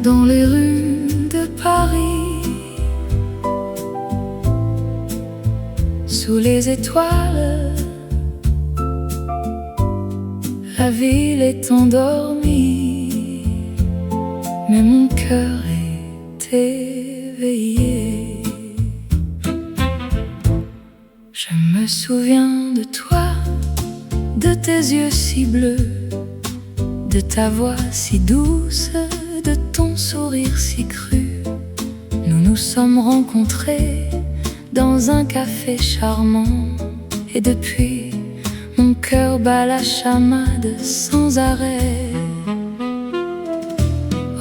Dans les rues de Paris, sous les étoiles, la ville est endormie, mais mon cœur est éveillé. Je me souviens de toi, de tes yeux si bleus, de ta voix si douce, de ton sourire si cru. Nous nous sommes rencontrés dans un café charmant, et depuis, mon cœur bat la chamade sans arrêt.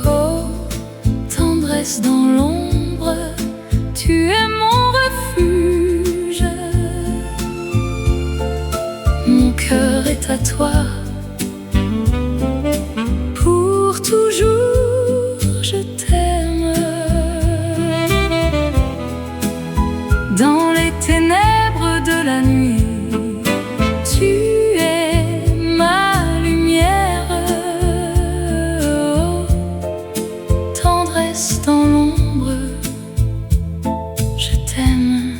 Oh, tendresse dans l'ombre, tu es mon refuge. Mon cœur est à toi, pour toujours je t'aime. Dans les ténèbres de la nuit, tu es ma lumière. Oh, tendresse dans l'ombre, je t'aime,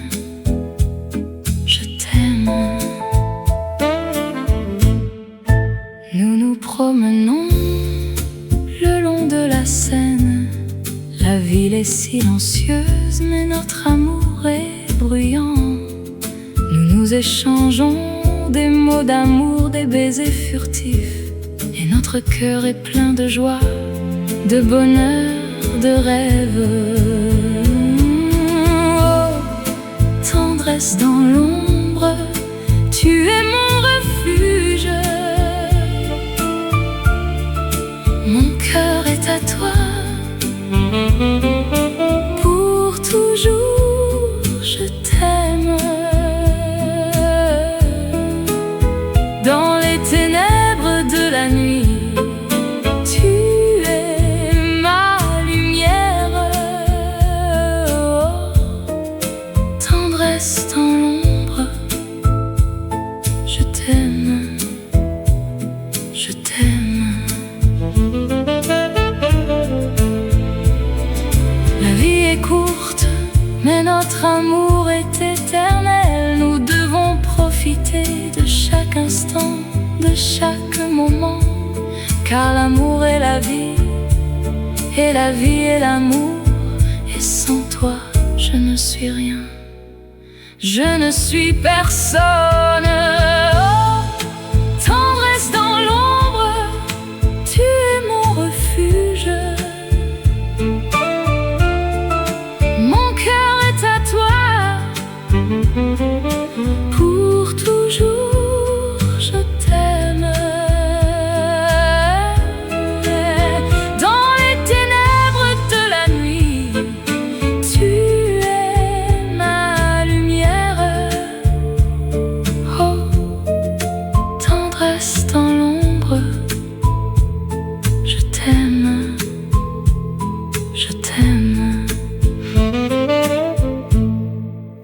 je t'aime. Nous nous promenons le long de la Seine. La ville est silencieuse, mais notre amour est bruyant. Nous nous échangeons des mots d'amour, des baisers furtifs, et notre cœur est plein de joie, de bonheur, de rêve. Oh, tendresse dans l'ombre, tu es mon refuge. Mon cœur est à toi, pour toujours je t'aime. Dans les ténèbres de la nuit, tu es ma lumière. Oh, tendresse dans l'ombre, je t'aime, je t'aime. La vie est courte, mais notre amour est éternel. Nous devons profiter de chaque instant, de chaque moment, car l'amour est la vie, et la vie est l'amour. Et sans toi, je ne suis rien, je ne suis personne. Oh, tendresse dans l'ombre, tu es mon refuge. Mon cœur est à toi, pour toujours je t'aime. Dans les ténèbres de la nuit, tu es ma lumière. Oh, tendresse dans l'ombre, je t'aime, je t'aime.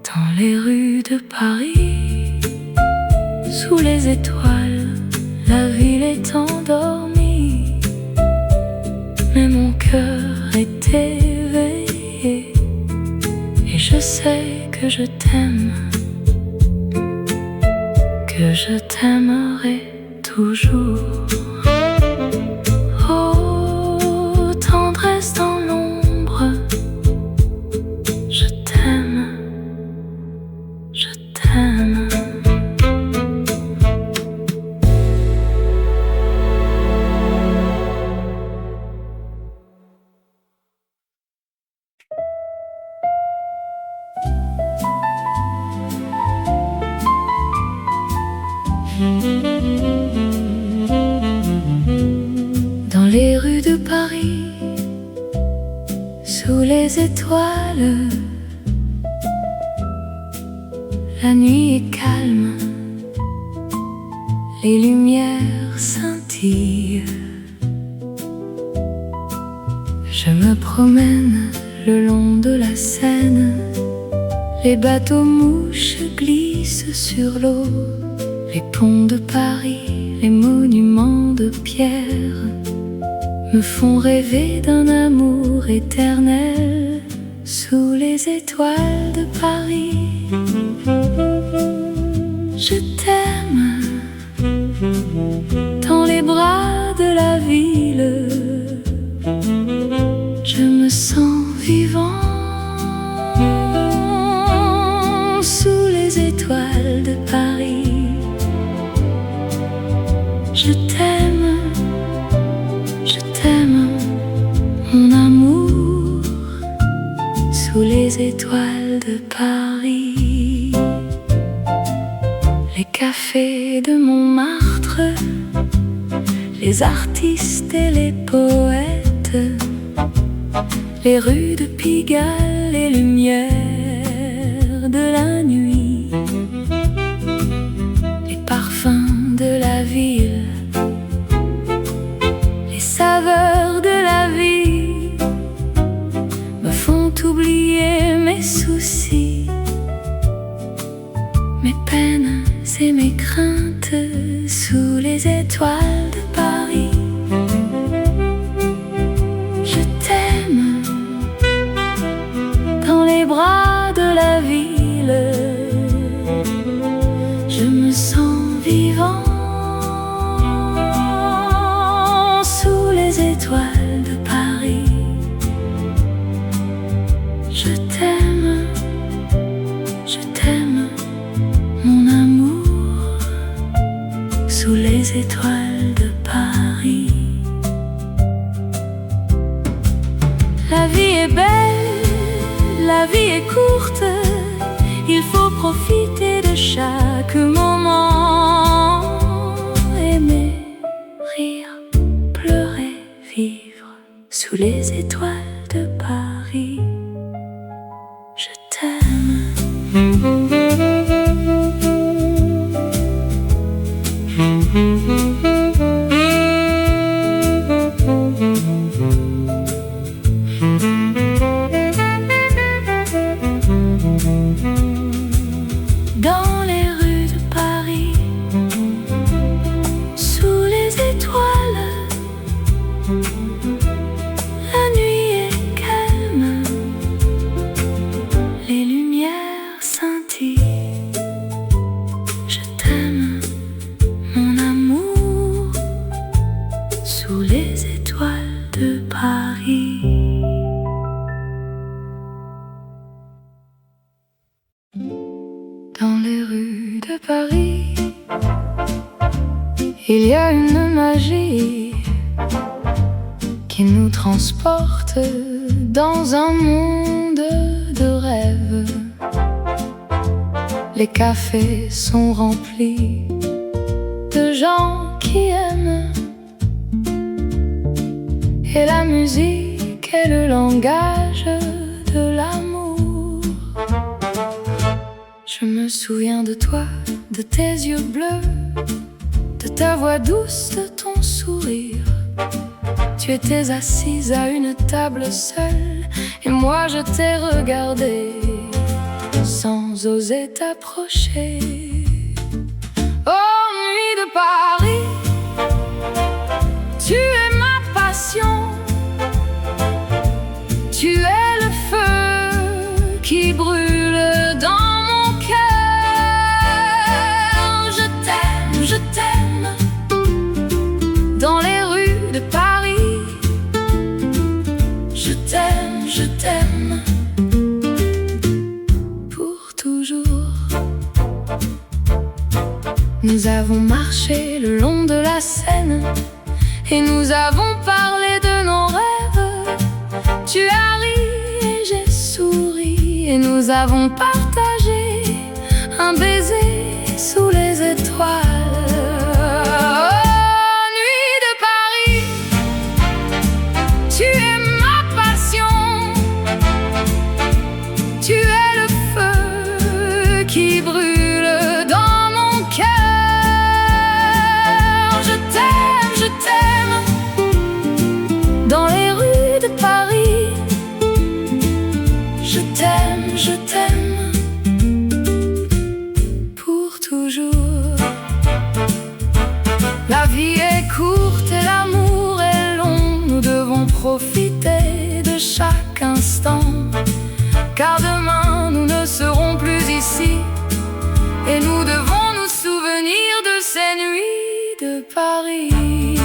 Dans les rues de Paris, sous les étoiles, la ville est endormie, mais mon cœur est éveillé, et je sais que je t'aime, que je t'aimerai toujours. Oh, tendresse dans l'ombre, je t'aime, je t'aime. Dans les rues de Paris, sous les étoiles, la nuit est calme, les lumières scintillent. Je me promène le long de la Seine, les bateaux mouches glissent sur l'eau, les ponts de Paris, les monuments de pierre me font rêver d'un amour éternel sous les étoiles de Paris. Je t'aime dans les bras de la ville. Je me sens vivant sous les étoiles de Paris. Je t'aime, mon amour, sous les étoiles de Paris. Les cafés de Montmartre, les artistes et les poètes, les rues de Pigalle, les lumières de la nuit, les parfums de la ville, les saveurs de la vie me font oublier mes soucis, mes peines et mes craintes sous les étoiles de Paris. Je t'aime dans les bras de la ville. Je me sens vivant sous les étoiles de Paris. Je t'aime, mon amour, sous les étoiles de Paris. La vie est belle, la vie est courte, il faut profiter de chaque moment. Aimer, rire, pleurer, vivre sous les étoiles de Paris. Je t'aime. Dans les rues de Paris, sous les étoiles, la nuit est calme, les lumières scintillent. Je t'aime, mon amour, sous les étoiles de Paris. Dans les rues de Paris, il y a une magie qui nous transporte dans un monde de rêves. Les cafés sont remplis de gens qui aiment, et la musique est le langage de l'amour. Je me souviens de toi, de tes yeux bleus, de ta voix douce, de ton sourire. Tu étais assise à une table seule, et moi je t'ai regardé sans oser t'approcher. Oh, nuit de Paris, tu es ma passion, tu es le feu qui brûle dans mon cœur. Je t'aime, dans les rues de Paris. Je t'aime, pour toujours. Nous avons marché le long de la Seine et nous avons parlé de nos rêves. Tu as ri et j'ai souri et nous avons partagé un baiser sous les étoiles. Oh, nuit de Paris, tu es ma passion, tu es le feu qui brûle dans mon cœur. Je t'aime, dans les rues de Paris. Je t'aime, pour toujours. profiter de chaque instant, car demain nous ne serons plus ici, et nous devons nous souvenir de ces nuits de Paris.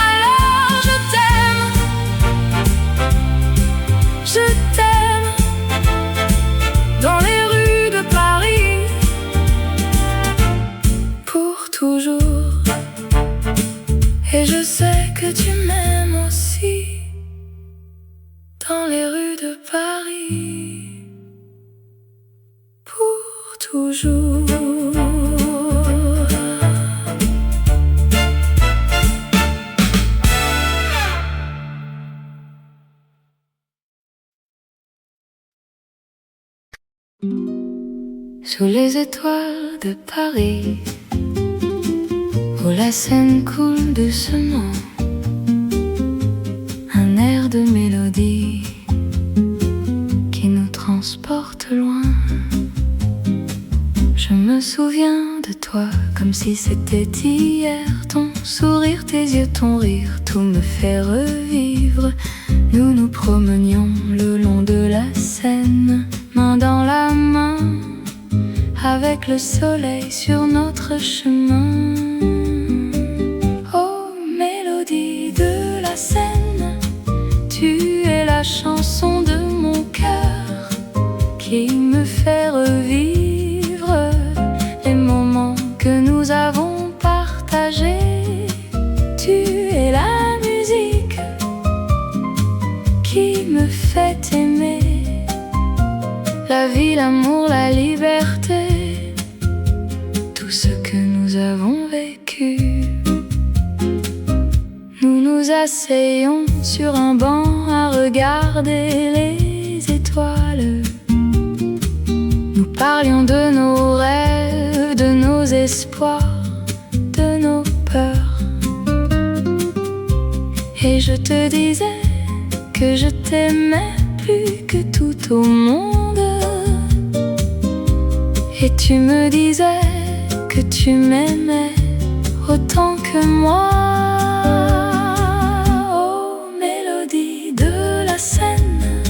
Alors je t'aime, dans les rues de Paris, pour toujours. Et je sais que tu m'aimes aussi, dans les rues de Paris, pour toujours. Sous les étoiles de Paris, où la Seine coule doucement, un air de mélodie qui nous transporte loin. Je me souviens de toi comme si c'était hier, ton sourire, tes yeux, ton rire, tout me fait revivre. Nous nous promenions le long de la Seine, main dans la main, avec le soleil sur notre chemin. Oh, mélodie de la Seine, tu es la chanson de mon cœur qui me fait revivre les moments que nous avons partagés. Tu es la musique qui me fait aimer la vie, l'amour, la liberté, tout ce que nous avons vécu. Nous nous asseyons sur un banc à regarder les étoiles. Nous parlions de nos rêves, de nos espoirs, de nos peurs. Et je te disais que je t'aimais plus que tout au monde. Et tu me disais que tu m'aimais autant que moi. Oh, mélodie de la Seine,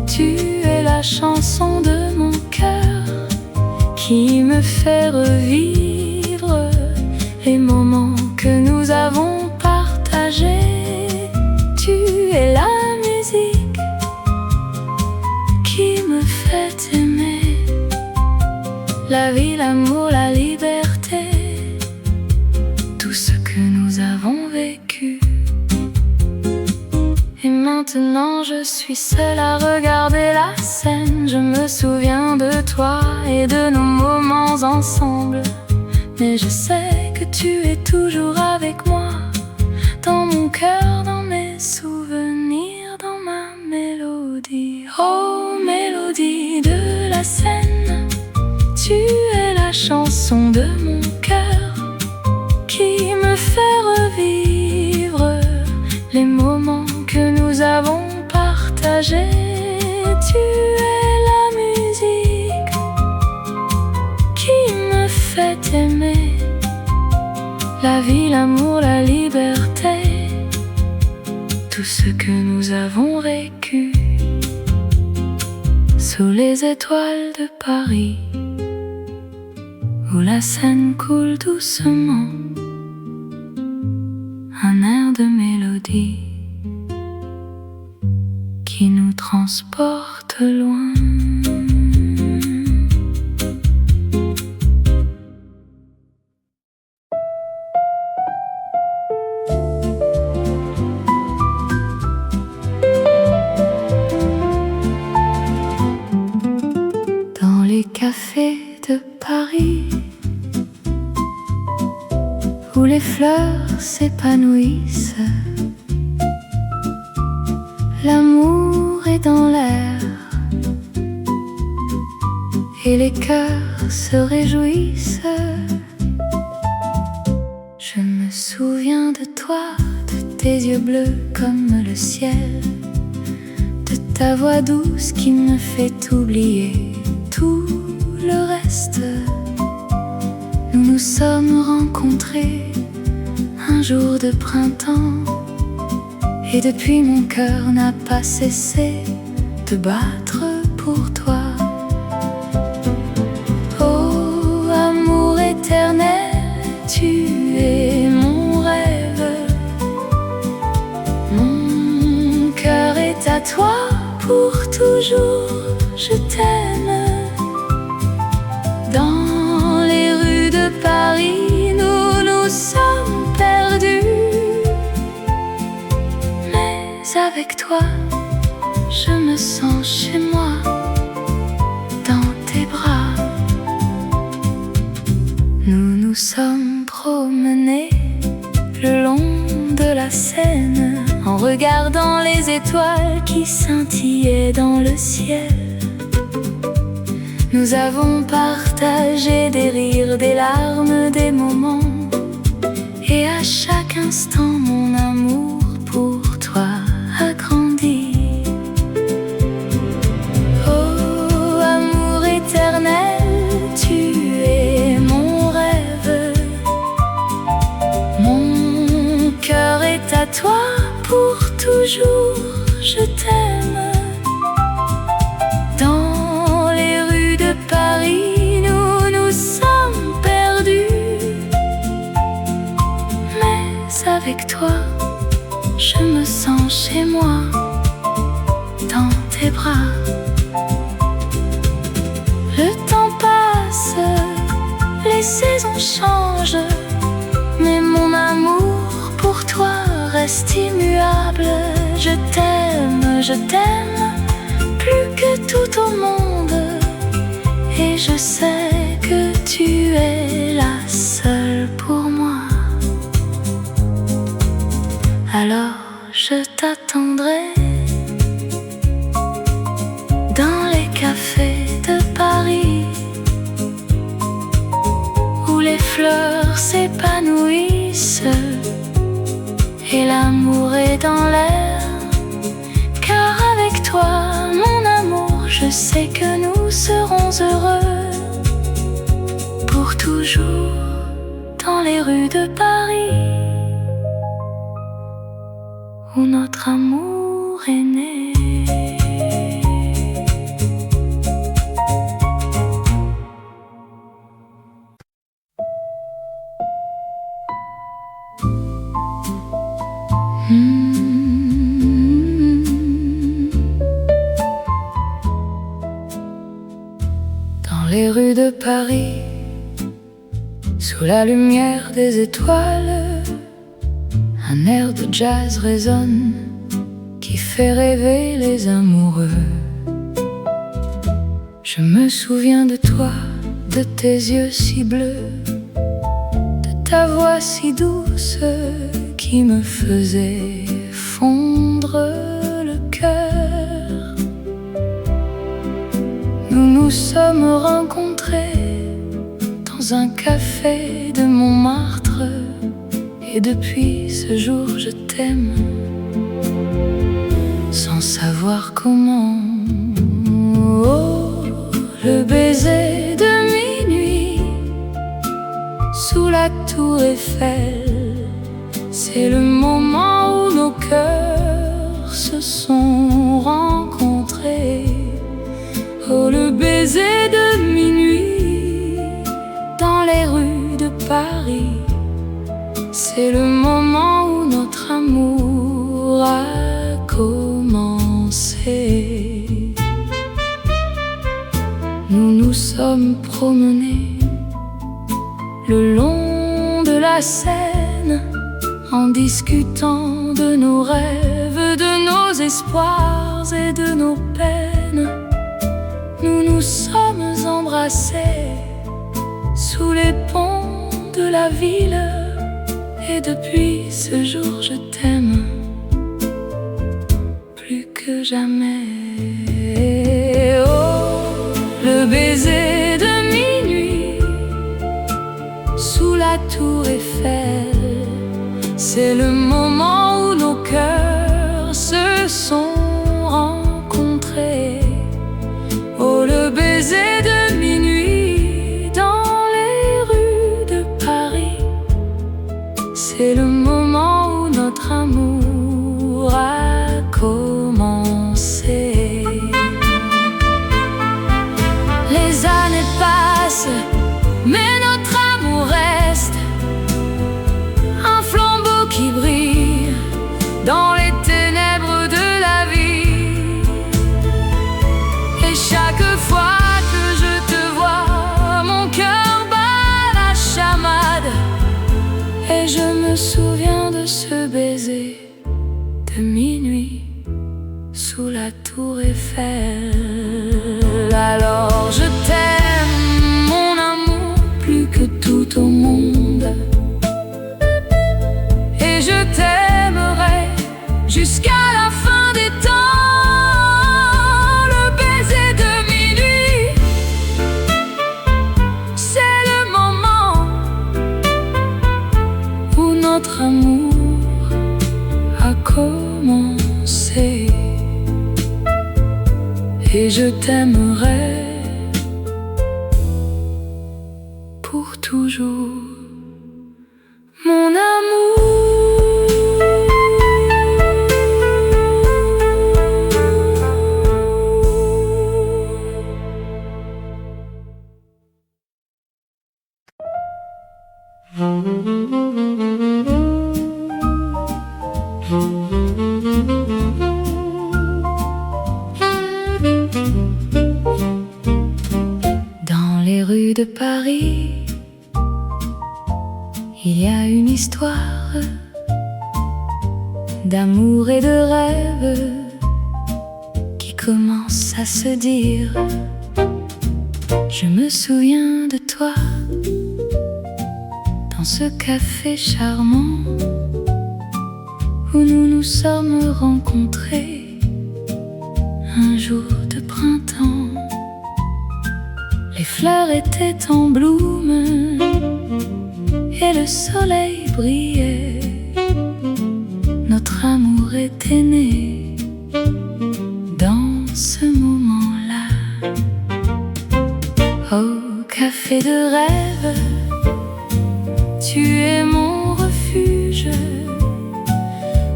tu es la chanson de mon cœur qui me fait revivre les moments que nous avons partagés. Tu es la musique qui me fait aimer la vie, l'amour, la liberté, tout ce que nous avons vécu. Et maintenant je suis seule à regarder la Seine. Je me souviens de toi et de nos moments ensemble, mais je sais que tu es toujours avec moi, dans mon cœur, dans mes souvenirs, dans ma mélodie. Oh, mélodie de la Seine, tu es la chanson de mon cœur qui me fait revivre les moments que nous avons partagés. Tu es la musique qui me fait aimer la vie, l'amour, la liberté, tout ce que nous avons vécu. Sous les étoiles de Paris, où la Seine coule doucement, un air de mélodie qui nous transporte loin. Dans les cafés de Paris, où les fleurs s'épanouissent, l'amour est dans l'air et les cœurs se réjouissent. Je me souviens de toi, de tes yeux bleus comme le ciel, de ta voix douce qui me fait oublier tout le reste. Nous nous sommes rencontrés un jour de printemps, Et depuis mon cœur n'a pas cessé de battre pour toi. Oh, amour éternel, tu es mon rêve. Mon cœur est à toi pour toujours, je t'aime. Dans les rues de Paris, nous nous sommes perdus. Mais avec toi, je me sens chez moi, dans tes bras. Nous nous sommes promenés le long de la Seine, en regardant les étoiles qui scintillaient dans le ciel. Nous avons partagé des rires, des larmes, des moments. Et à chaque instant, mon amour pour toi a grandi. Oh, amour éternel, tu es mon rêve. Mon cœur est à toi pour toujours, je t'aime. Dans les rues de Paris, nous nous sommes perdus. Mais avec toi, je me sens chez moi, dans tes bras. Le temps passe, les saisons changent, mais mon amour pour toi reste immuable. Je t'aime, plus que tout au monde. Et je sais que tu es la seule pour moi. Alors je t'attendrai dans les cafés de Paris, où les fleurs s'épanouissent et l'amour est dans l'air. Car avec toi, mon amour, je sais que nous serons heureux pour toujours dans les rues de Paris, où notre amour est né. Dans les rues de Paris, sous la lumière des étoiles, un air de jazz résonne qui fait rêver les amoureux. Je me souviens de toi, de tes yeux si bleus, de ta voix si douce qui me faisait fondre le cœur. Nous nous sommes rencontrés dans un café de Montmartre, et depuis ce jour je t'aime, sans savoir comment. Oh, le baiser de minuit sous la tour Eiffel, c'est le moment où nos cœurs se sont rencontrés. Oh, le baiser de minuit dans les rues de Paris, c'est le moment où notre amour a commencé. Nous nous sommes promenés le long de la Seine, en discutant de nos rêves, de nos espoirs et de nos peines. Nous nous sommes embrassés sous les ponts de la ville, et depuis ce jour je t'aime plus que jamais. Oh, le baiser de minuit sous la tour Eiffel, c'est le moment où nos cœurs se sont rencontrés. Oh, le baiser de minuit dans les rues de Paris, c'est le moment où notre amour amour a commencé. Les années passent, mais notre amour reste un flambeau qui brille dans les ténèbres de la vie. Et chaque fois que je te vois, mon cœur bat la chamade. Et je me souviens de ce baiser de minuit sous la tour Eiffel. Alors je t'aime, mon amour, plus que tout au monde. Et je t'aimerai jusqu'à la fin des temps. Le baiser de minuit, c'est le moment où notre amour a commencé. Et je t'aimerai pour toujours, mon amour. Dans les rues de Paris, il y a une histoire d'amour et de rêve qui commence à se dire. Je me souviens de toi dans ce café charmant où nous nous sommes rencontrés un jour de printemps. Les fleurs étaient en bloom et le soleil brillait. Notre amour était né dans ce moment-là. Au café de rêve, tu es mon refuge,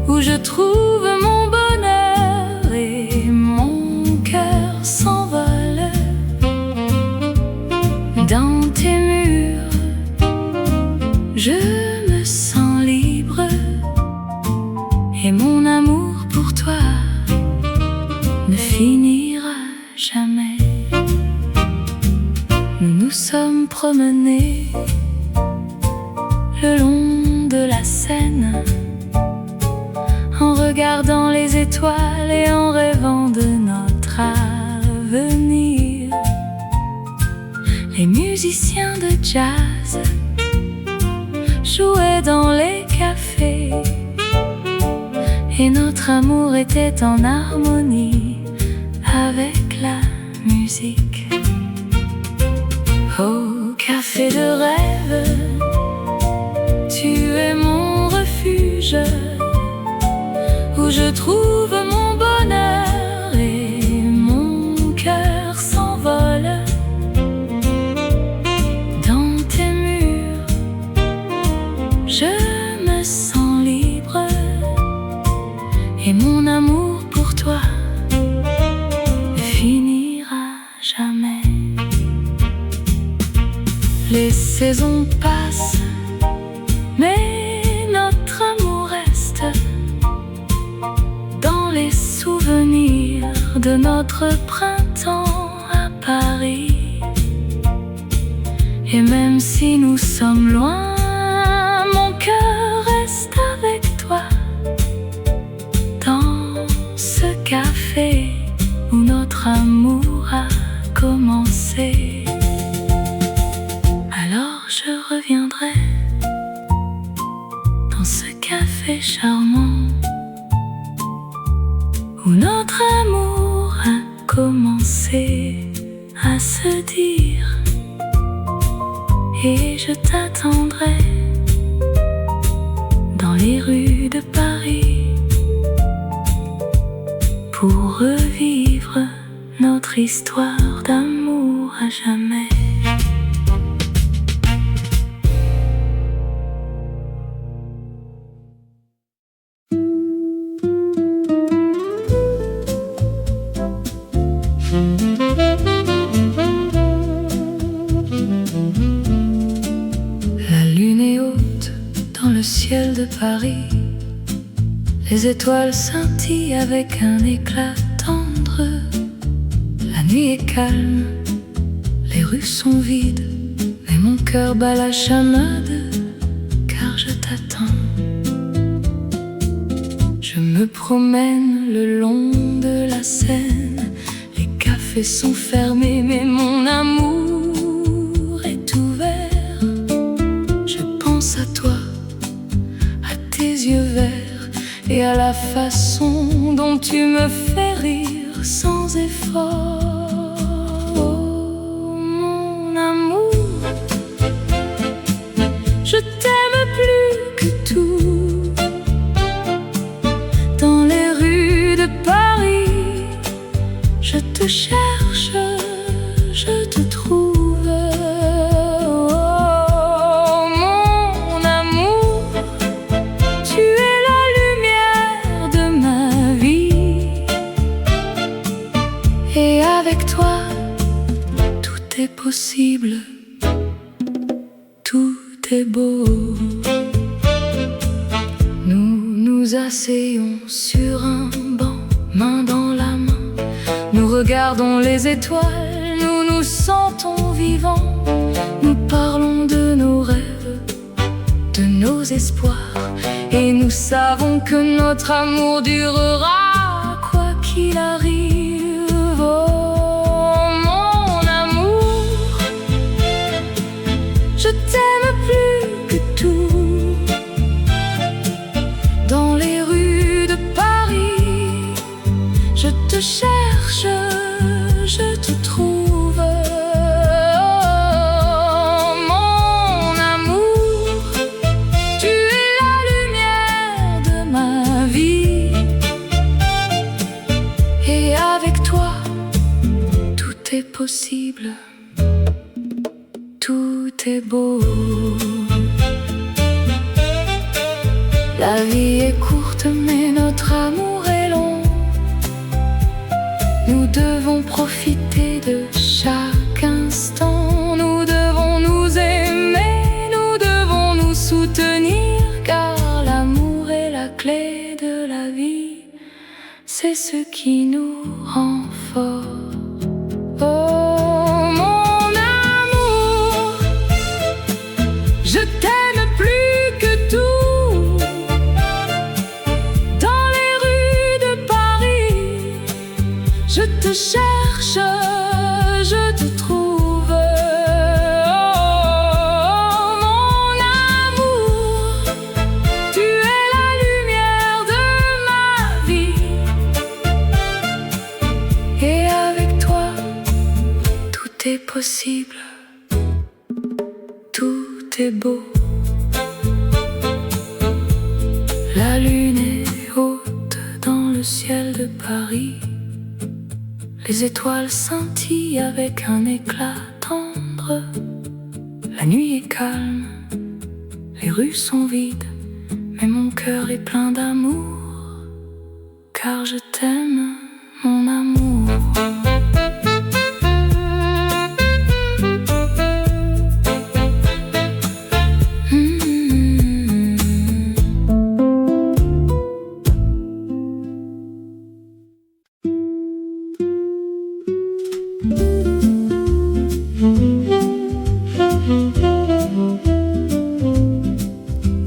où je trouve mon bonheur et mon cœur s'envole. Dans tes murs, je me sens libre, et mon amour pour toi ne finira jamais. Nous nous sommes promenés le long de la Seine, en regardant les étoiles et en rêvant de notre avenir. Les musiciens de jazz jouaient dans les cafés, et notre amour était en harmonie avec la musique. Au café de rêve, tu es mon refuge, où je trouve mon bonheur et mon cœur s'envole. Dans tes murs, je me sens libre, et mon amour pour toi ne finira jamais. Les saisons passent, mais notre amour reste dans les souvenirs de notre printemps à Paris. Et même si nous sommes loin, mon cœur reste avec toi dans ce café où notre amour a commencé. Alors je reviendrai dans ce café charmant où notre amour a commencé à se dire. Et je t'attendrai dans les rues de Paris pour revivre notre histoire d'amour à jamais. ciel de Paris, les étoiles scintillent avec un éclat tendre. La nuit est calme, les rues sont vides, mais mon cœur bat la chamade, car je t'attends. Je me promène le long de la Seine, les cafés sont fermés, mais mon amour est ouvert. Je pense à toi, à tes yeux verts, et à la façon dont tu me fais rire sans effort. Oh, mon amour, je t'aime plus que tout. Dans les rues de Paris, je te cherche, je te trouve. Et avec toi, tout est possible, tout est beau. Nous nous asseyons sur un banc, main dans la main. Nous regardons les étoiles, nous nous sentons vivants. Nous parlons de nos rêves, de nos espoirs, et nous savons que notre amour durera quoi qu'il arrive. Oh, mon amour, je t'aime plus que tout. Dans les rues de Paris, je te cherche, je te trouve. Oh, mon amour, tu es la lumière de ma vie. Et avec toi, tout est possible, tout est beau. La vie est courte, mais notre amour est long. Nous devons profiter de chaque instant. Nous devons nous aimer, nous devons nous soutenir, car l'amour est la clé de la vie. C'est ce qui nous rend forts. Oh, mon amour, je t'aime plus que tout. Dans les rues de Paris, je te cherche, je te trouve. Oh, mon amour, tu es la lumière de ma vie. Et avec toi, tout est possible, tout est beau. La lune est haute dans le ciel de Paris, les étoiles scintillent avec un éclat tendre. La nuit est calme, les rues sont vides, mais mon cœur est plein d'amour, car je t'aime, mon amour.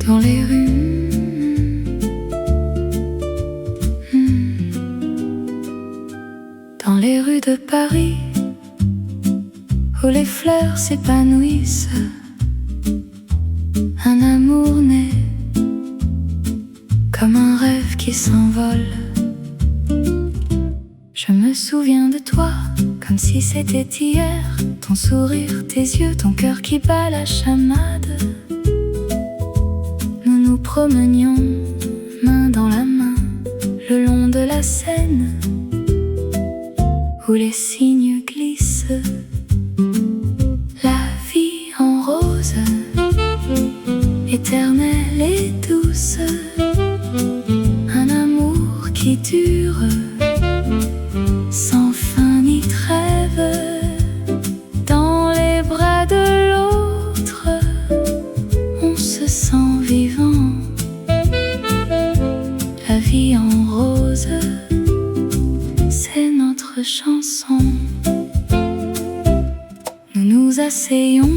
Dans les rues, dans les rues de Paris, où les fleurs s'épanouissent, un amour naît comme un rêve qui s'envole. Je me souviens de toi comme si c'était hier, ton sourire, tes yeux, ton cœur qui bat la chamade. Nous nous promenions main dans la main le long de la Seine, où les cygnes glissent, la vie en rose, éternelle et douce, un amour qui dure sans fin ni trêve. Dans les bras de l'autre, on se sent vivant. chanson. Nous nous asseyons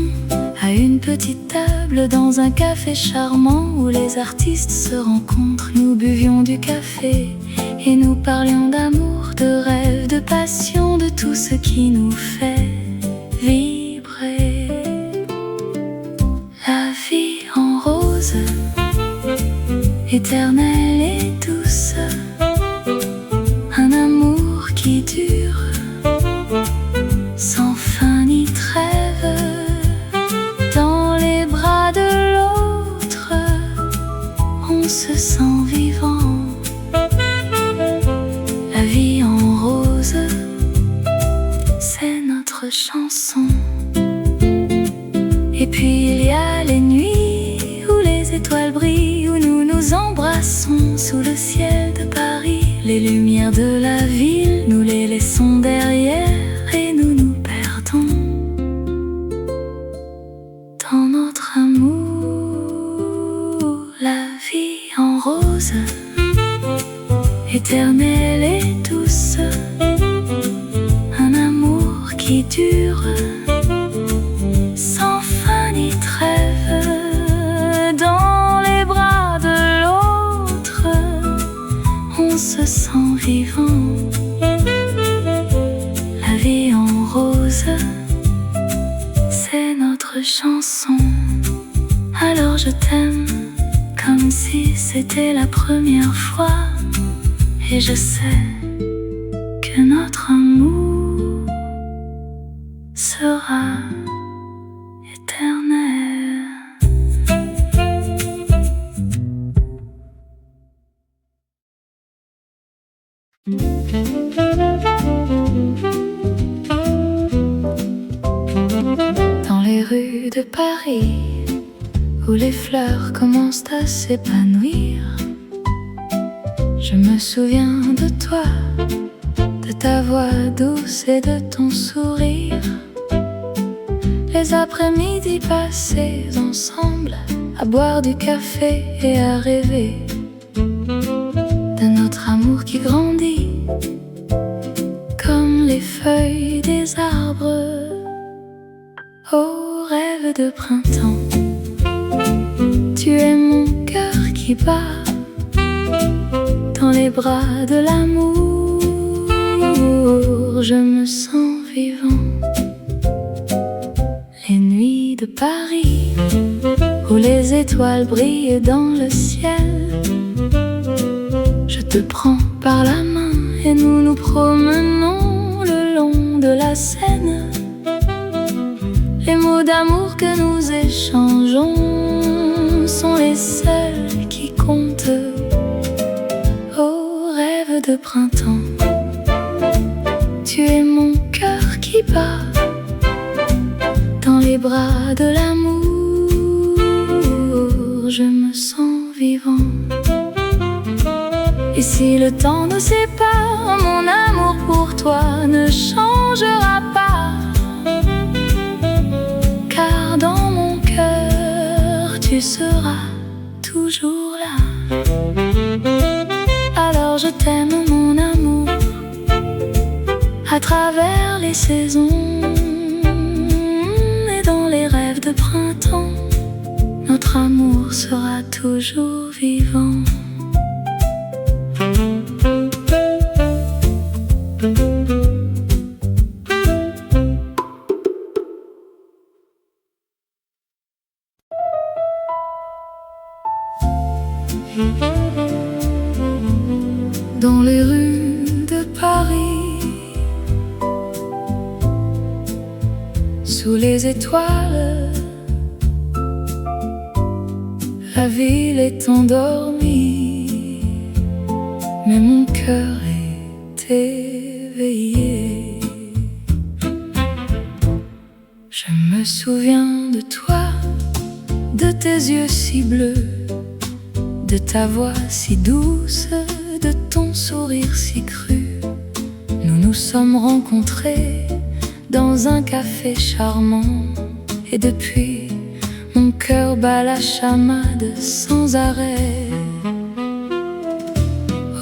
à une petite table dans un café charmant où les artistes se rencontrent. Nous buvions du café et nous parlions d'amour, de rêve, de passion, de tout ce qui nous fait vibrer. La vie en rose, éternelle et douce, un amour qui dure sans fin ni trêve. Dans les bras de l'autre, on se sent vivant. La vie en rose, c'est notre chanson. Et puis il y a les nuits où les étoiles brillent, où nous nous embrassons sous le ciel de Paris. Les lumières de la ville, nous les laissons derrière et nous nous perdons dans notre amour. La vie en rose, éternelle et douce, un amour qui dure sans fin ni trêve. Dans les bras de l'autre, on se sent vivant. La vie en rose, c'est notre chanson. Alors je t'aime comme si c'était la première fois, et je sais que notre amour sera éternel. Dans les rues de Paris, où les fleurs commencent à s'épanouir, je me souviens de toi, de ta voix douce et de ton sourire. Les après-midi passés ensemble, à boire du café et à rêver de notre amour qui grandit comme les feuilles des arbres. Oh, rêve de printemps, tu es mon cœur qui bat dans les bras de l'amour. Je me sens vivant. Les nuits de Paris, où les étoiles brillent dans le ciel, je te prends par la main et nous nous promenons le long de la Seine. Les mots d'amour que nous échangeons sont les seuls qui comptent. Oh, rêve de printemps, tu es mon cœur qui bat dans les bras de l'amour. Je me sens vivant. Et si le temps nous sépare, mon amour pour toi ne changera pas, car dans mon cœur tu seras toujours là. Alors je t'aime mon amour, à travers les saisons et dans les rêves de printemps, notre amour sera toujours vivant. Dans les rues de Paris, sous les étoiles, la ville est endormie, mais mon cœur est éveillé. Je me souviens de toi, de tes yeux si bleus, de ta voix si douce, de ton sourire si cru. Nous nous sommes rencontrés dans un café charmant, et depuis, mon cœur bat la chamade sans arrêt.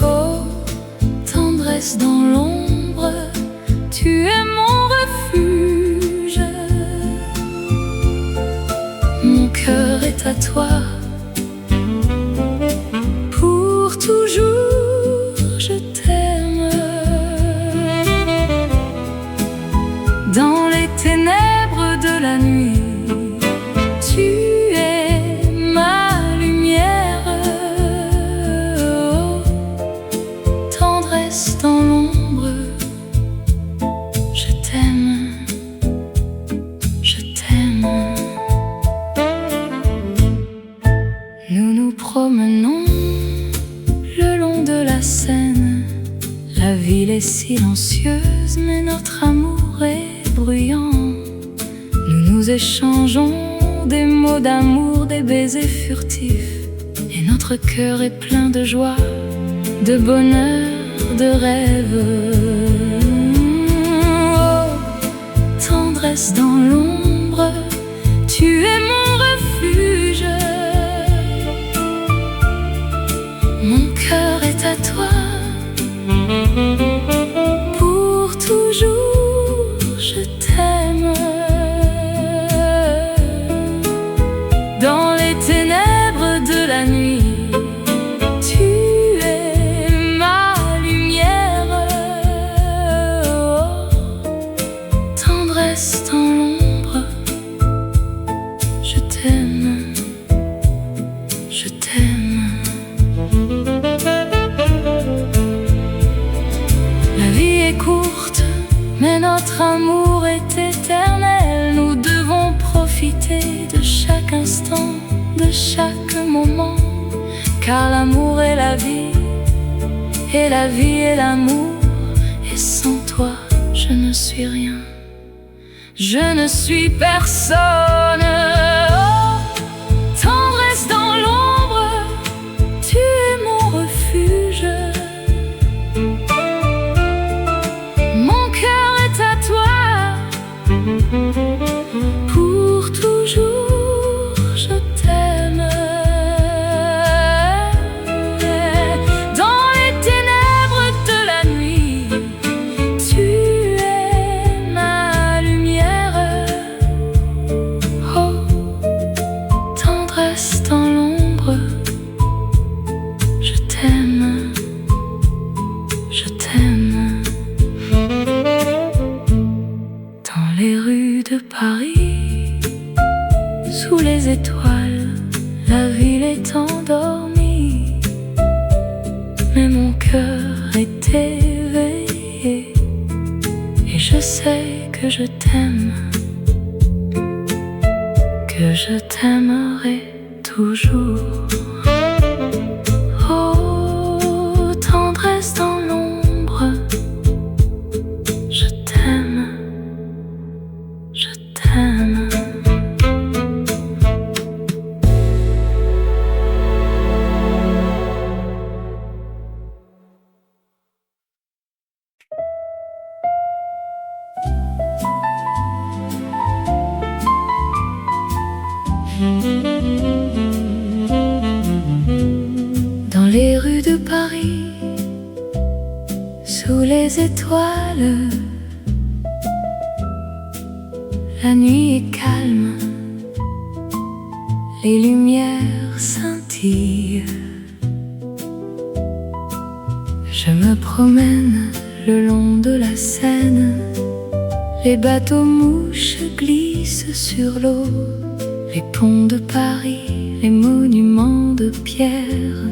Oh, tendresse dans l'ombre, Nous nous promenons le long de la Seine. La ville est silencieuse, mais notre amour est bruyant. Nous nous échangeons des mots d'amour, des baisers furtifs. Et notre cœur est plein de joie, de bonheur, de rêve. Oh, tendresse dans l'ombre, tu es mon refuge. Mon cœur est à toi, pour toujours je t'aime. Dans les ténèbres de la nuit, tu es ma lumière. Oh, tendresse dans l'ombre, je t'aime, je t'aime. La vie est courte, mais notre amour est éternel. Nous devons profiter de chaque instant, de chaque moment, car l'amour est la vie, et la vie est l'amour. Et sans toi, je ne suis rien, je ne suis personne. Oh, tendresse dans l'ombre, tu es mon refuge. Mon cœur est à toi, pour toujours je t'aime. Dans les ténèbres de la nuit, tu es ma lumière. Oh, tendresse dans l'ombre, je t'aime, je t'aime. Dans les rues de Paris, sous les étoiles, la ville est endormie, mais mon cœur est éveillé, et je sais que je t'aime, que je t'aimerai toujours. Oh, tendresse dans l'ombre, je t'aime, je t'aime. Dans les rues de Paris, sous les étoiles, la nuit est calme, les lumières scintillent. Je me promène le long de la Seine, les bateaux mouches glissent sur l'eau. Les ponts de Paris, les monuments de pierre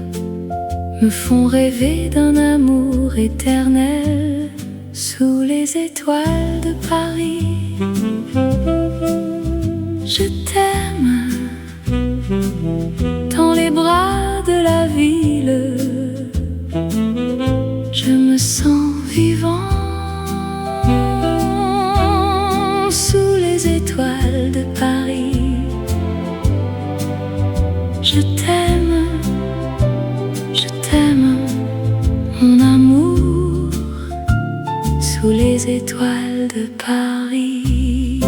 me font rêver d'un amour éternel. Sous les étoiles de Paris, je t'aime. Dans les bras de la ville, je me sens vivant. Sous les étoiles de Paris, je t'aime, mon amour. Sous les étoiles de Paris,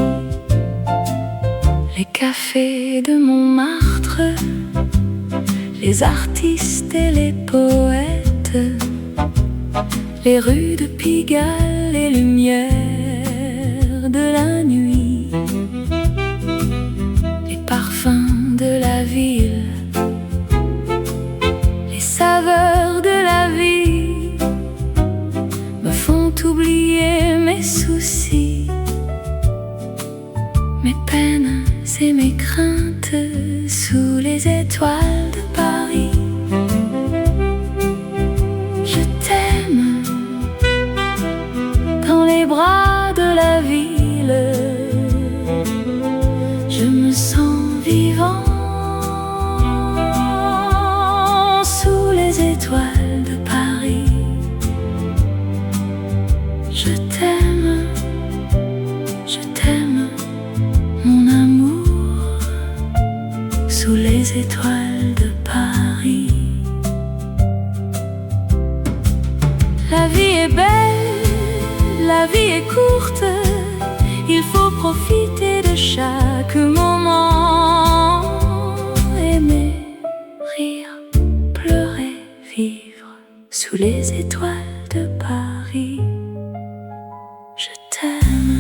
les cafés de Montmartre, les artistes et les poètes, les rues de Pigalle, les lumières de la nuit, les parfums de la ville, les saveurs de la vie me font oublier mes soucis, mes peines et mes craintes. Sous les étoiles de Paris, je t'aime. Dans les bras de la ville, profiter de chaque moment. Aimer, rire, pleurer, vivre sous les étoiles de Paris. Je t'aime.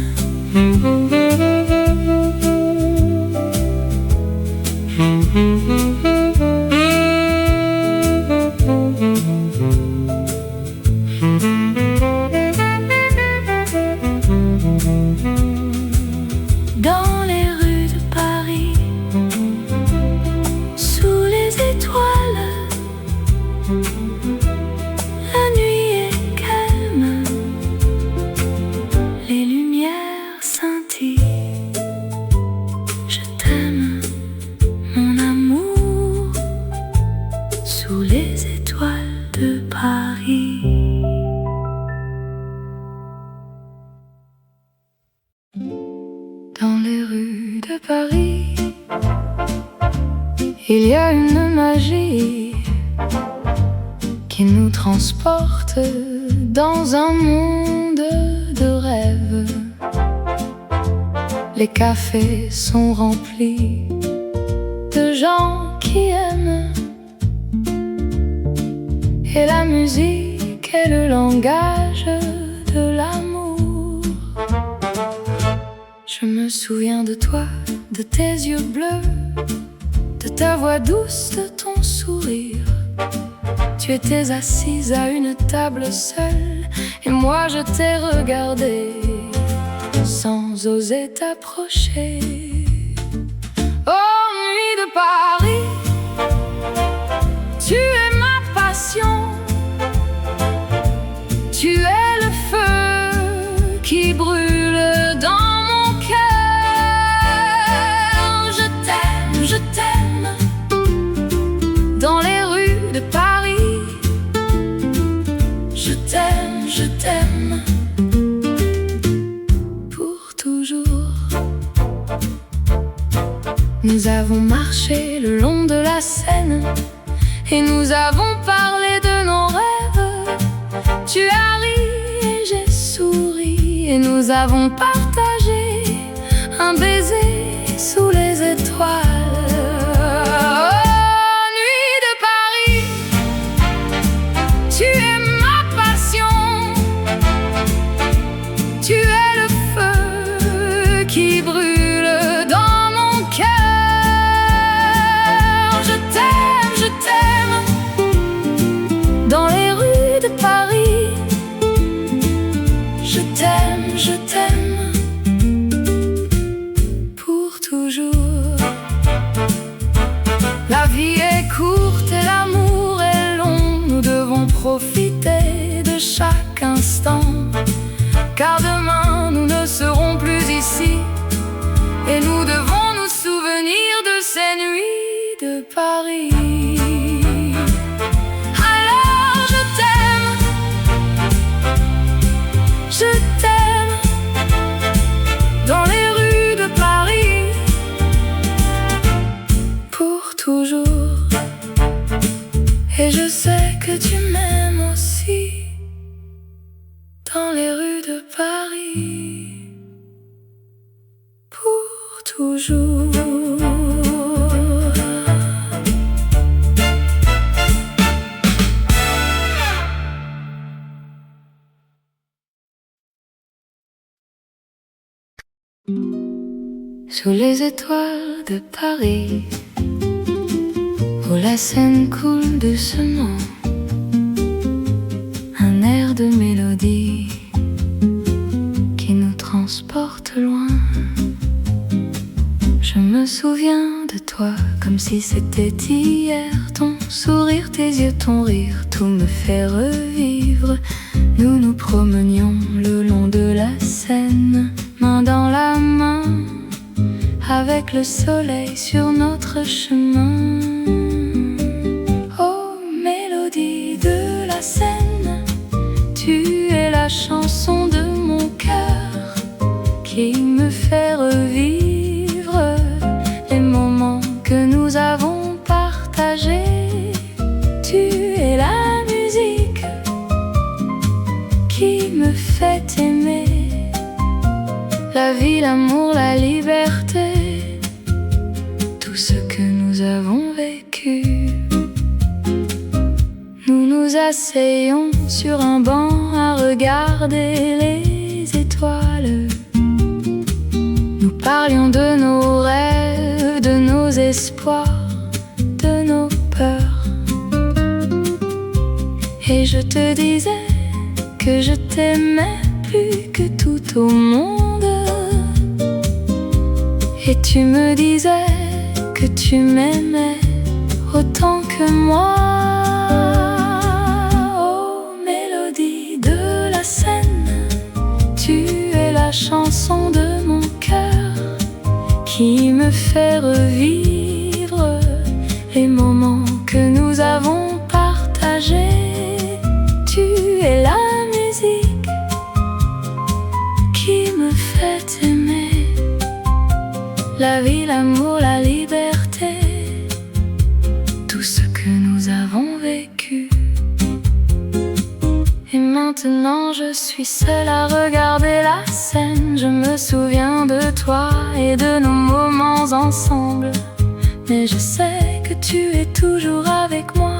Dans les rues de Paris, sous les étoiles, la nuit est calme, les lumières scintillent. Je t'aime, mon amour, sous les étoiles de Paris. Dans les rues de Paris, il y a une magie qui nous transporte dans un monde de rêves. Les cafés sont remplis de gens qui aiment, et la musique est le langage de l'amour. Je me souviens de toi, de tes yeux bleus, de ta voix douce, de ton sourire. Tu étais assise à une table seule, et moi je t'ai regardé sans oser t'approcher. Oh, nuit de Paris, tu es ma passion. Tu es le feu qui brûle dans mon cœur. Je t'aime, dans les rues de Paris. Je t'aime, pour toujours. Nous avons marché le long de la Seine et nous avons parlé de nos rêves. Tu as ri et j'ai souri et nous avons partagé un baiser sous les étoiles. Oh, nuit de Paris, tu es ma passion. Tu es le feu qui brûle dans mon cœur. Je t'aime, dans les rues de Paris. Je t'aime, pour toujours. La vie est courte et l'amour est long. Nous devons profiter de chaque instant, car demain nous ne serons plus ici, et nous devons nous souvenir de ces nuits de Paris. Alors je t'aime, dans les rues de Paris, pour toujours. Et je sais que tu m'aimes aussi, dans les rues de Paris, pour toujours. Sous les étoiles de Paris, où la Seine coule doucement, un air de mélodie qui nous transporte loin. Je me souviens de toi comme si c'était hier. Ton sourire, tes yeux, ton rire, tout me fait revivre. Nous nous promenions le long de la Seine, main dans la main, avec le soleil sur notre chemin. Oh, mélodie de la Seine, tu es la chanson de mon cœur qui me fait revivre les moments que nous avons partagés. Tu es la musique qui me fait aimer, la la vie, l'amour, la liberté, tout ce que nous avons vécu. Nous nous asseyons sur un banc à regarder les étoiles. Nous parlions de nos rêves, de nos espoirs, de nos peurs. Et je te disais que je t'aimais plus que tout au monde. Et tu me disais que tu m'aimais autant que moi. Oh, mélodie de la Seine, tu es la chanson de mon cœur qui me fait revivre les moments que nous avons partagés. Tu es la musique qui me fait aimer la vie, l'amour, la liberté, tout ce que nous avons vécu. Et maintenant je suis seule à regarder la scène. Je me souviens de toi et de nos moments ensemble. Mais je sais que tu es toujours avec moi,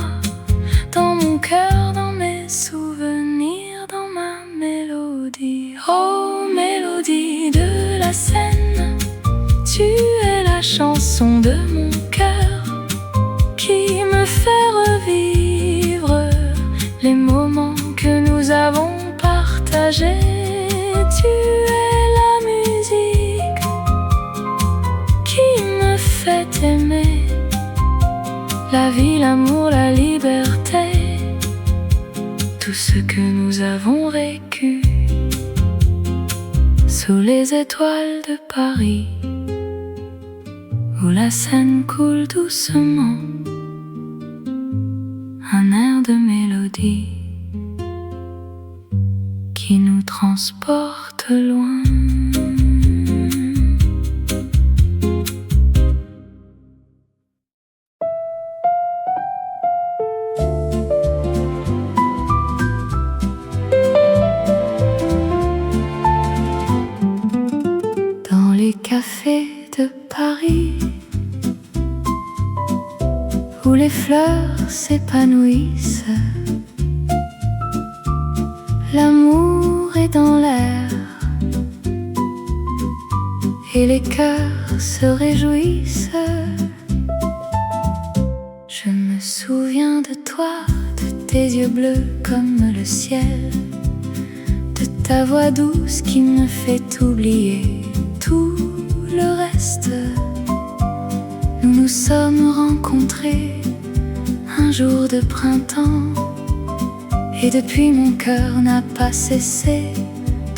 dans mon cœur, dans mes souvenirs, dans ma mélodie. Oh, mélodie de la Seine, tu es la chanson de mon cœur qui me fait revivre les moments que nous avons partagés. Tu es la musique qui me fait aimer la vie, l'amour, la liberté, tout ce que nous avons vécu. Sous les étoiles de Paris, où la Seine coule doucement, un air de mélodie qui nous transporte loin. Dans les cafés de Paris, où les fleurs s'épanouissent, l'amour est dans l'air et les cœurs se réjouissent. Je me souviens de toi, de tes yeux bleus comme le ciel, de ta voix douce qui me fait oublier tout le reste. Nous nous sommes rencontrés un jour de printemps, et depuis mon cœur n'a pas cessé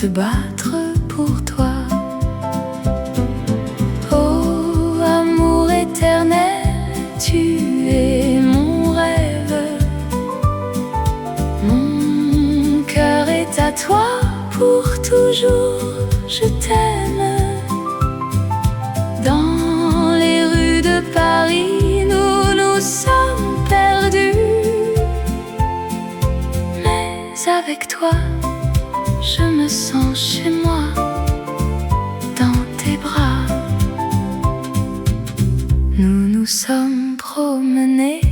de battre pour toi. Oh, amour éternel, tu es mon rêve. Mon cœur est à toi pour toujours, je t'aime. Dans les rues de Paris, nous nous sommes perdus, mais avec toi, je me sens chez moi, dans tes bras. Nous nous sommes promenés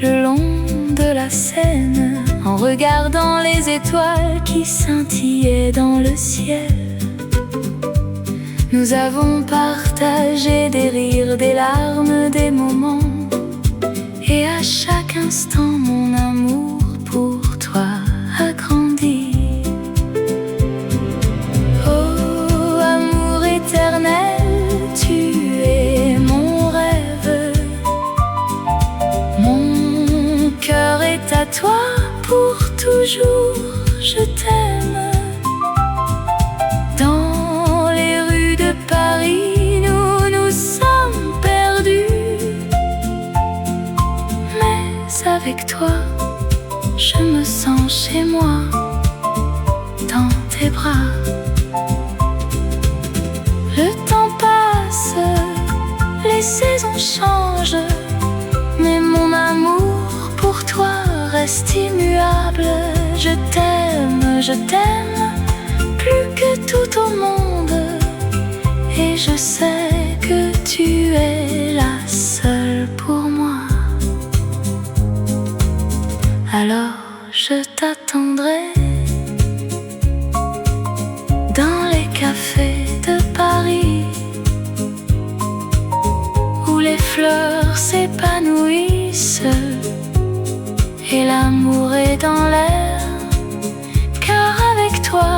le long de la Seine, en regardant les étoiles qui scintillaient dans le ciel. Nous avons partagé des rires, des larmes, des moments, et à chaque instant mon amour pour toi a grandi. Oh, amour éternel, tu es mon rêve. Mon cœur est à toi pour toujours, je t'aime. Dans les rues de Paris, nous nous sommes perdus, mais avec toi, je me sens chez moi, dans tes bras. Le temps passe, les saisons changent, mais mon amour pour toi reste immuable. Je t'aime plus que tout au monde. je sais que tu es la seule pour moi. Alors je t'attendrai dans les cafés de Paris, où les fleurs s'épanouissent et l'amour est dans l'air. Car avec toi,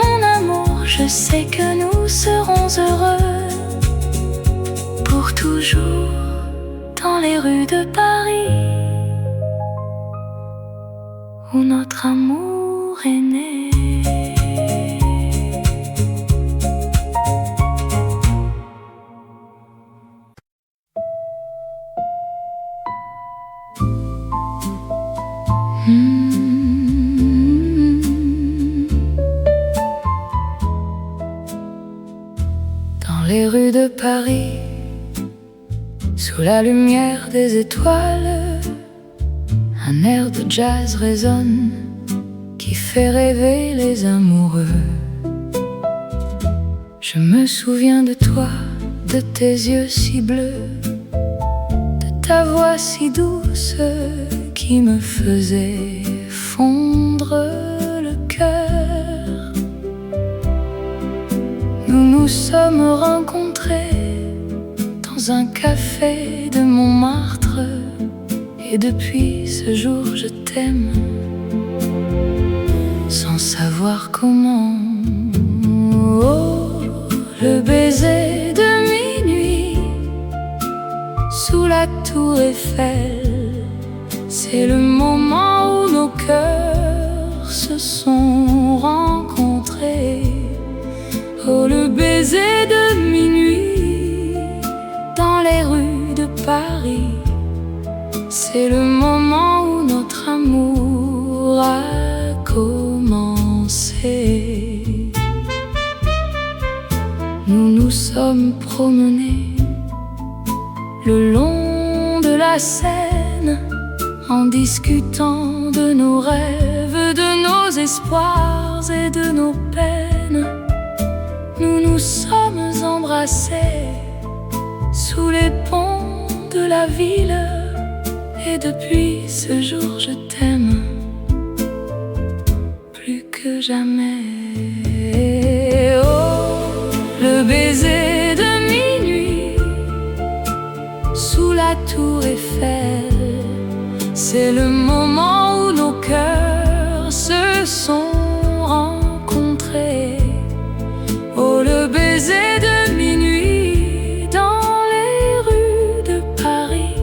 mon amour, je sais que nous serons heureux pour toujours dans les rues de Paris, où notre amour est né. Dans les rues de Paris, sous la lumière des étoiles, un air de jazz résonne qui fait rêver les amoureux. Je me souviens de toi, de tes yeux si bleus, de ta voix si douce qui me faisait fondre le cœur. Nous nous sommes rencontrés dans un café de Montmartre, et depuis ce jour je t'aime, sans savoir comment. Oh, le baiser de minuit sous la tour Eiffel, c'est le moment où nos cœurs se sont rencontrés. Oh, le baiser de minuit dans les rues de Paris, c'est le moment où notre amour a commencé. Nous nous sommes promenés le long de la Seine, en discutant de nos rêves, de nos espoirs et de nos peines. Nous nous sommes embrassés sous les ponts de la ville, et depuis ce jour je t'aime plus que jamais. Oh, le baiser de minuit sous la tour Eiffel, c'est le moment où nos cœurs se sont rencontrés. Oh, le baiser de minuit dans les rues de Paris,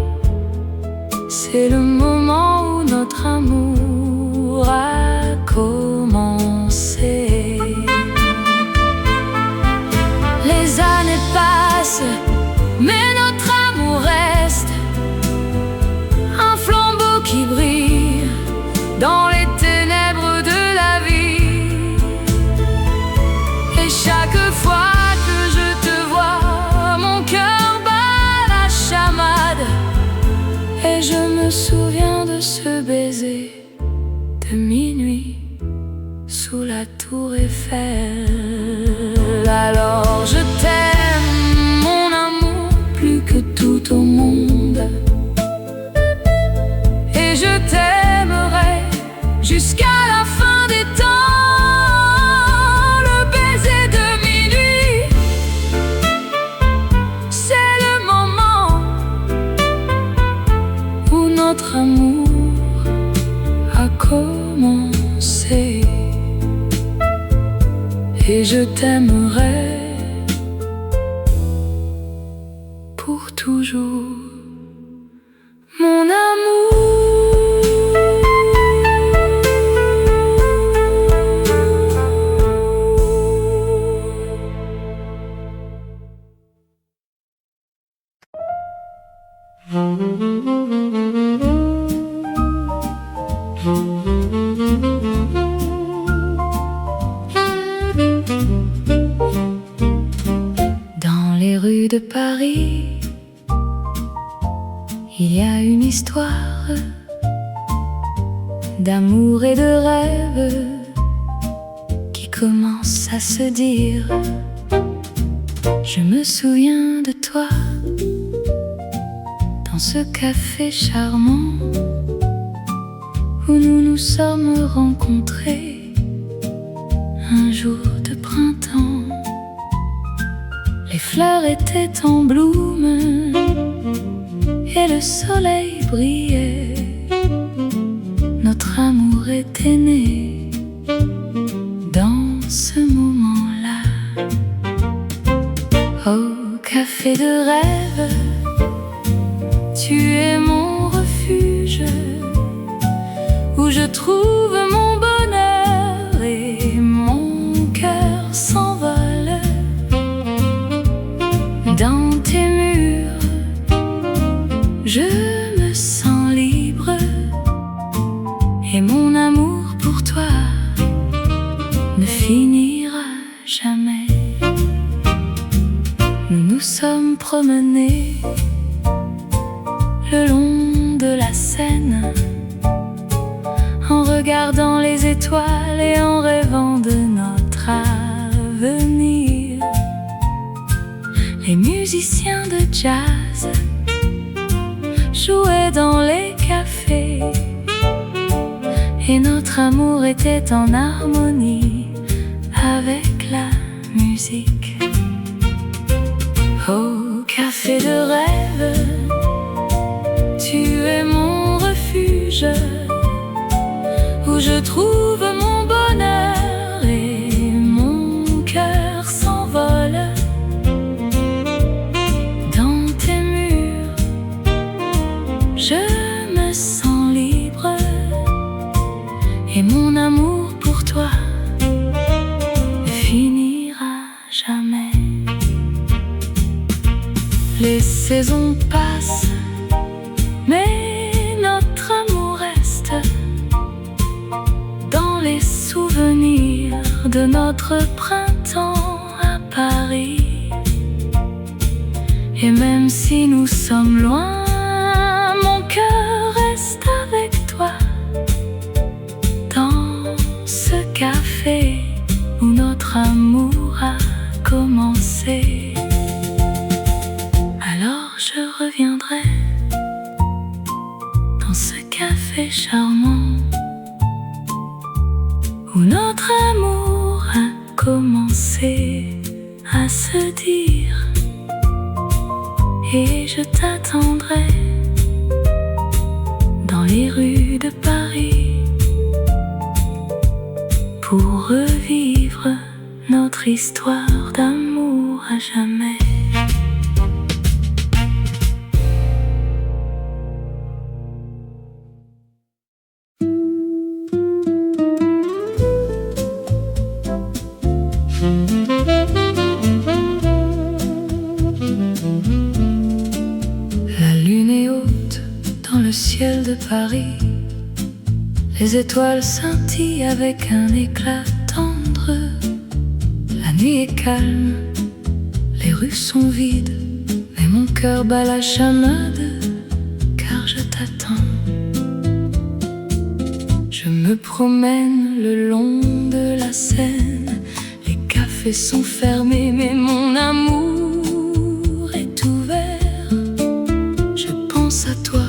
c'est le moment où notre amour a commencé. Les années passent, mais notre amour reste un flambeau qui brille dans les ténèbres de la vie. Et chaque fois que je te vois, mon cœur bat la chamade, et je me souviens de ce baiser de minuit sous la tour Eiffel. Alors je t'aime, mon amour, plus que tout au monde, et je t'aimerai jusqu'à la fin des temps. Le baiser de minuit, c'est le moment où notre amour a commencé. Et je t'aimerai pour toujours, mon amour. Dans les rues de Paris, il y a une histoire d'amour et de rêve qui commence à se dire. Je me souviens de toi dans ce café charmant où nous nous sommes rencontrés un jour de printemps. Les fleurs étaient en bloom et le soleil brillait. Notre amour était né dans ce moment-là. Au café de rêve, tu es mon refuge, où je trouve mon bonheur et mon cœur s'envole. Dans tes murs, je me sens libre, et mon amour pour toi ne finira jamais. Nous nous sommes promenés le long de la Seine, en regardant les étoiles et en rêvant de notre avenir. Les musiciens de jazz jouaient dans les cafés, et notre amour était en harmonie avec la musique. Au café de rêve, tu es mon refuge, où je trouve mon bonheur et mon cœur s'envole. Dans tes murs, je me sens libre, et mon amour pour toi ne finira jamais. Les saisons passent, mais notre amour reste dans les souvenirs de notre printemps à Paris. Et même si nous sommes loin, mon cœur reste avec toi dans ce café où notre amour a commencé. Alors je reviendrai dans ce café charmant où notre amour a commencé à se dire, et je t'attendrai dans les rues de Paris pour revivre notre histoire d'amour à jamais. La lune est haute dans le ciel de Paris, les étoiles scintillent avec un éclat tendre. La nuit est calme, les rues sont vides, mais mon cœur bat la chamade car je t'attends. Je me promène le long de la Seine, les cafés sont fermés, mais mon amour est ouvert. Je pense à toi,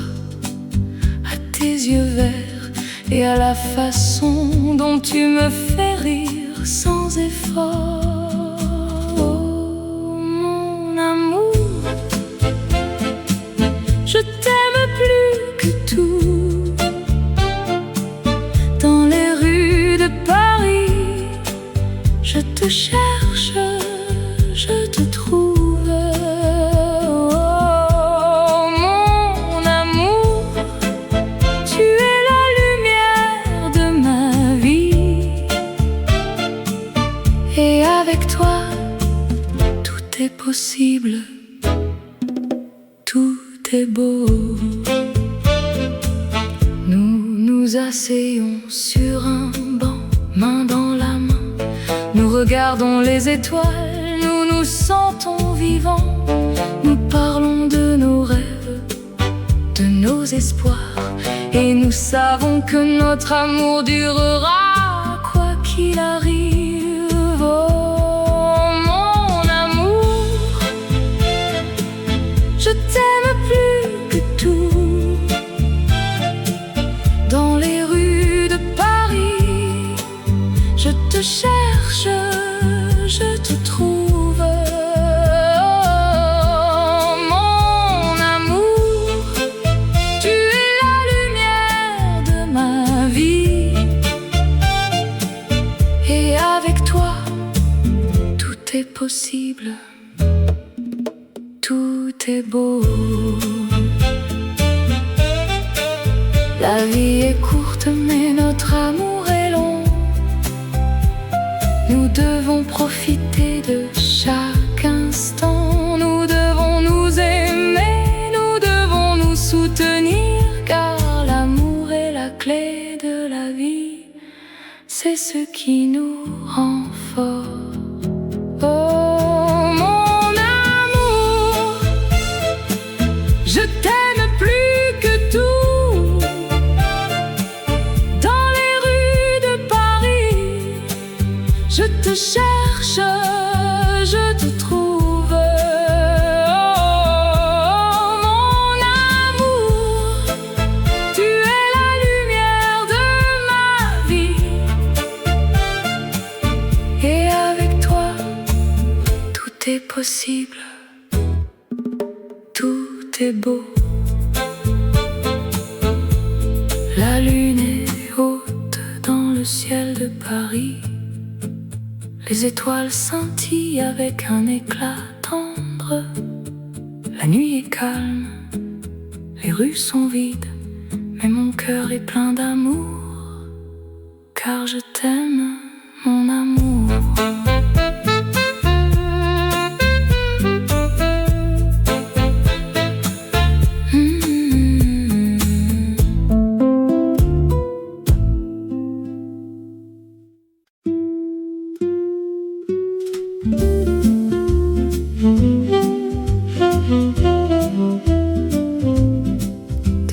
à tes yeux verts, et à la façon dont tu me fais rire sans effort. Oh, mon amour, je t'aime plus que tout. Dans les rues de Paris, je te cherche, je te trouve. Oh, mon amour, tu es la lumière de ma vie, et avec toi, tout est possible, tout est beau. Nous nous asseyons sur un banc, main dans la main, nous regardons les étoiles, nous nous sentons vivants. Nous parlons de nos rêves, de nos espoirs, et nous savons que notre amour durera quoi qu'il arrive. Oh, mon amour, cherche, je te trouve. Oh, mon amour, tu es la lumière de ma vie. Et avec toi, tout est possible, tout est beau. La vie est courte, mais notre amour est long. Nous devons profiter de chaque instant. Nous devons nous aimer, nous devons nous soutenir, car l'amour est la clé de la vie. C'est ce qui nous rend forts. Oh, mon amour, je t'aime plus que tout. Dans les rues de Paris, je te cherche, je te trouve. Oh, mon amour, tu es la lumière de ma vie. Et avec toi, tout est possible, tout est beau. La lune est haute dans le ciel de Paris. Les étoiles scintillent avec un éclat tendre. La nuit est calme, les rues sont vides, mais mon cœur est plein d'amour, car je t'aime, mon amour.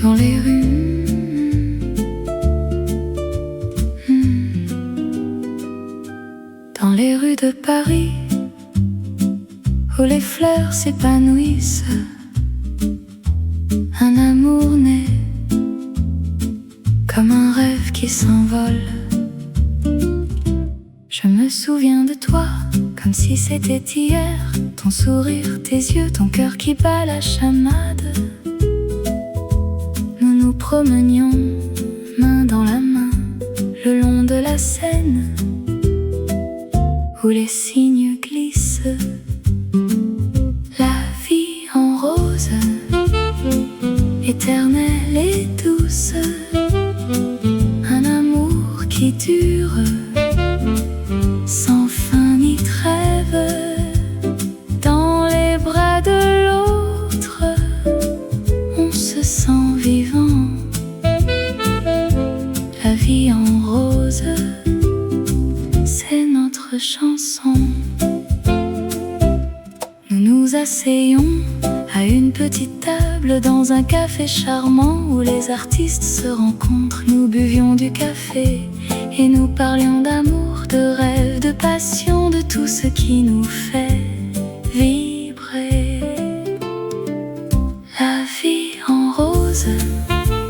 Dans les rues, dans les rues de Paris, où les fleurs s'épanouissent, un amour naît comme un rêve qui s'envole. Je me souviens de toi comme si c'était hier, ton sourire, tes yeux, ton cœur qui bat la chamade. Nous nous promenions main dans la main le long de la Seine, où les cygnes glissent. La vie en rose, éternelle et douce, un amour qui dure sans fin ni trêve. Dans les bras de l'autre, on se sent vivant. La vie en rose, c'est notre chanson. Nous nous asseyons à une petite table dans un café charmant où les artistes se rencontrent. Nous buvions du café et nous parlions d'amour, de rêve, de passion, de tout ce qui nous fait vivre.